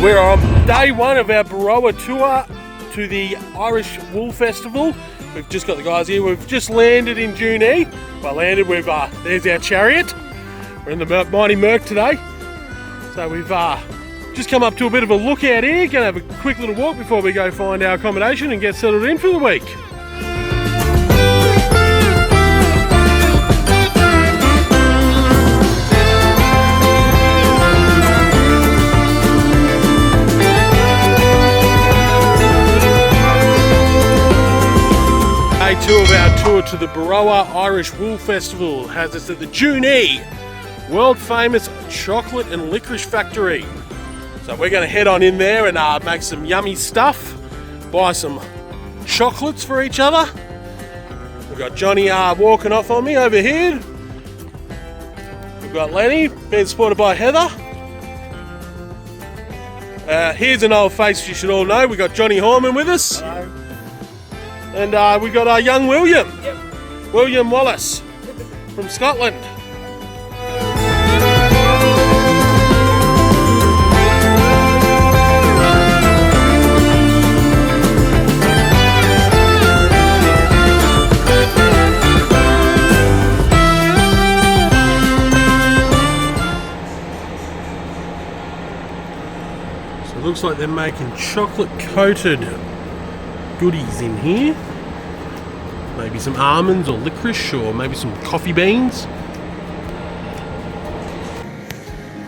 We're on day one of our Boorowa tour to the Irish Wool Festival. We've just got the guys here. We've just landed in Junee. Well, landed. There's our chariot. We're in the mighty Merc today. So we've just come up to a bit of a lookout here. Going to have a quick little walk before we go find our accommodation and get settled in for the week. Day two of our tour to the Boorowa Irish Wool Festival has us at the Junee, world famous chocolate and licorice factory. So we're going to head on in there and make some yummy stuff, buy some chocolates for each other. We've got Johnny walking off on me over here. We've got Lenny being supported by Heather. Here's an old face you should all know. We've got Johnny Horman with us. Hello. And we've got our young William. Yep. William Wallace from Scotland. So it looks like they're making chocolate coated goodies in here. Maybe some almonds or licorice or maybe some coffee beans.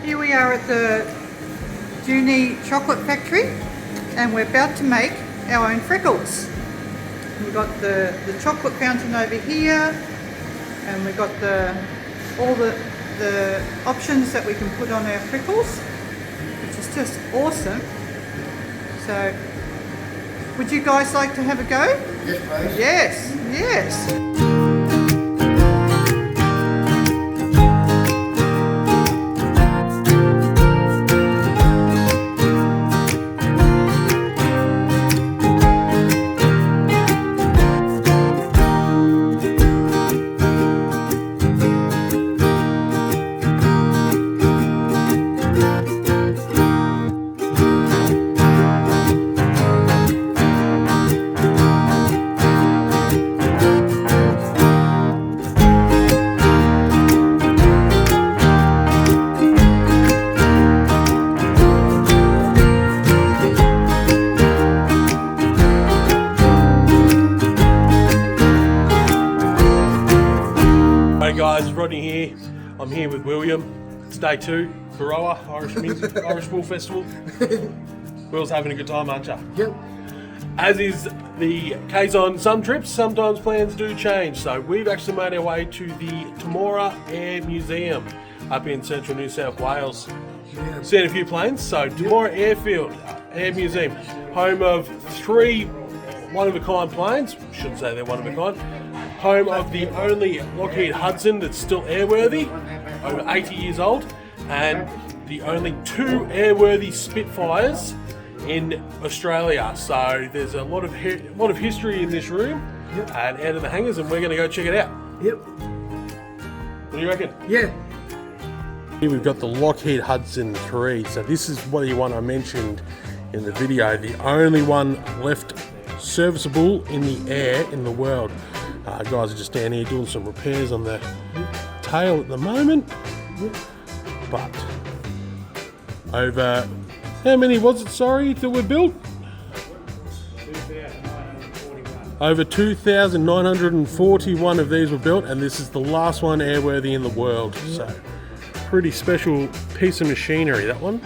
Here we are at the Junee chocolate factory and we're about to make our own freckles. We've got the chocolate fountain over here and we've got all the options that we can put on our freckles, which is just awesome. So would you guys like to have a go? Yes, please. Yes, yes. Hey guys, Rodney here. I'm here with William. It's day two, Boorowa Irish Wool Festival. Will's having a good time, aren't you? Yep. As is the case on some trips, sometimes plans do change. So we've actually made our way to the Bethungra Air Museum up in central New South Wales. Yeah. Seen a few planes. So Bethungra Airfield Air Museum, home of 3 one-of-a-kind planes. Shouldn't say they're one-of-a-kind. Home of the only Lockheed Hudson that's still airworthy, over 80 years old, and the only 2 airworthy Spitfires in Australia. So there's a lot of history in this room. Yep. And out of the hangars, and we're going to go check it out. Yep. What do you reckon? Yeah. Here we've got the Lockheed Hudson 3. So this is the one I mentioned in the video, the only one left serviceable in the air in the world. Guys are just down here doing some repairs on the tail at the moment. But over, how many was it, sorry, that were built? 2,941. Over 2,941 of these were built, and this is the last one airworthy in the world. So pretty special piece of machinery, that one.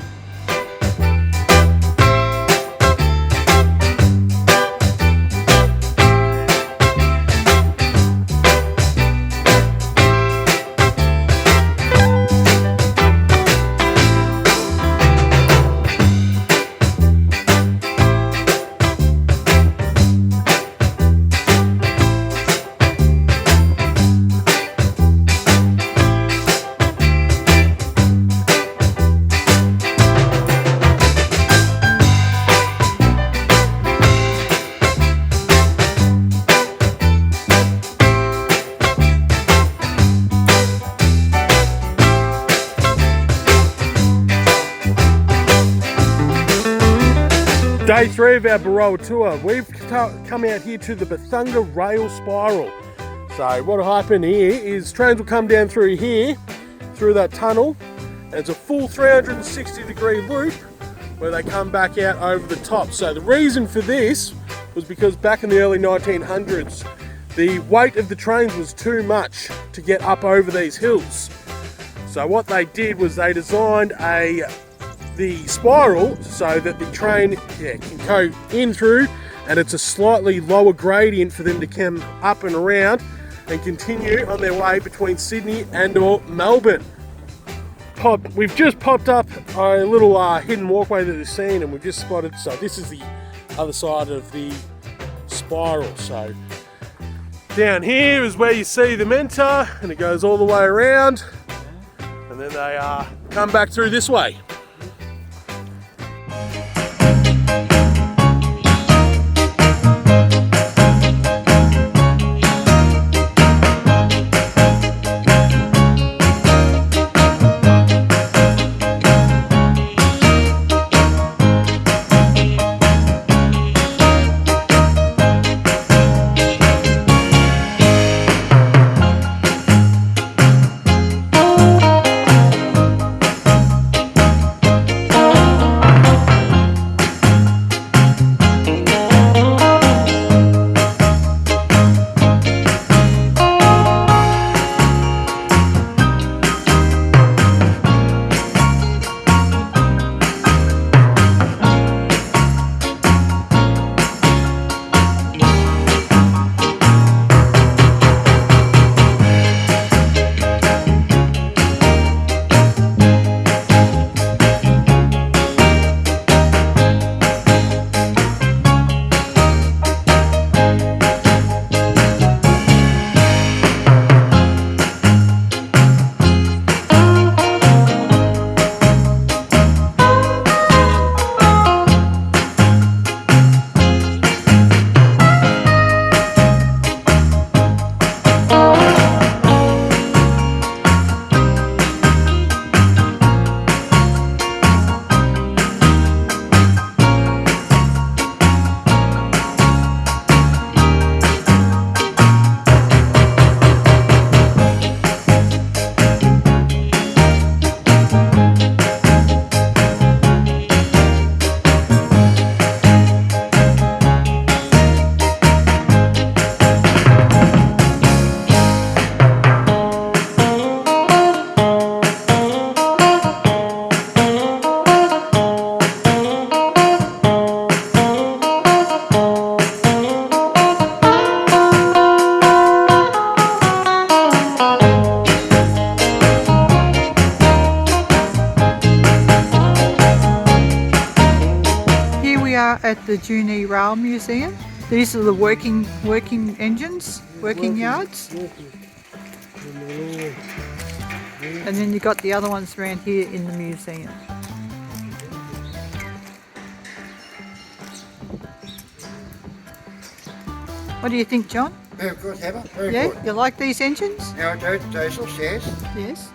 Day 3 of our Boorowa tour. We've come out here to the Bethungra Rail Spiral. So what will happen here is trains will come down through here, through that tunnel, and it's a full 360-degree loop where they come back out over the top. So the reason for this was because back in the early 1900s, the weight of the trains was too much to get up over these hills. So what they did was they designed the spiral so that the train can go in through, and it's a slightly lower gradient for them to come up and around and continue on their way between Sydney and or Melbourne. We've just popped up a little hidden walkway that they've seen, and we've just spotted, so this is the other side of the spiral. So down here is where you see the mentor, and it goes all the way around, and then they come back through this way. At the Junee Rail Museum. These are the working engines, working yards. And then you got the other ones around here in the museum. What do you think, John? Very good, Heather. Very Yeah, good. you like these engines? Yeah, I do. Diesels, yes. Yes.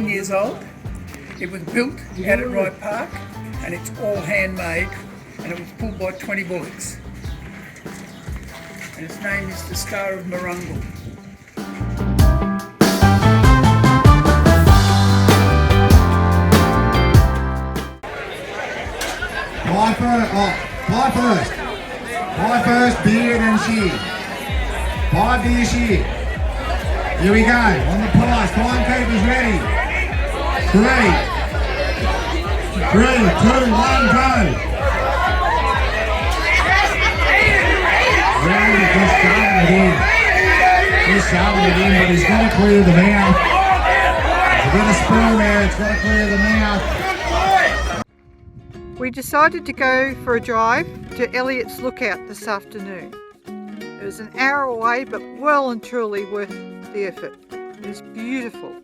10 years old. It was built out at Wright Park, and it's all handmade, and it was pulled by 20 bullocks. And its name is the Star of Marungal. Buy first, beer then shear. Buy beer shear. Here we go, on the price, timekeeper's ready. 3, 2, 1, go. Ready, just shoving it in. Just shoving it in, but he's got to clear the mouth. There's a bit of spill there, it's got to clear the mouth. We decided to go for a drive to Elliott's Lookout this afternoon. It was an hour away, but well and truly worth the effort. It was beautiful.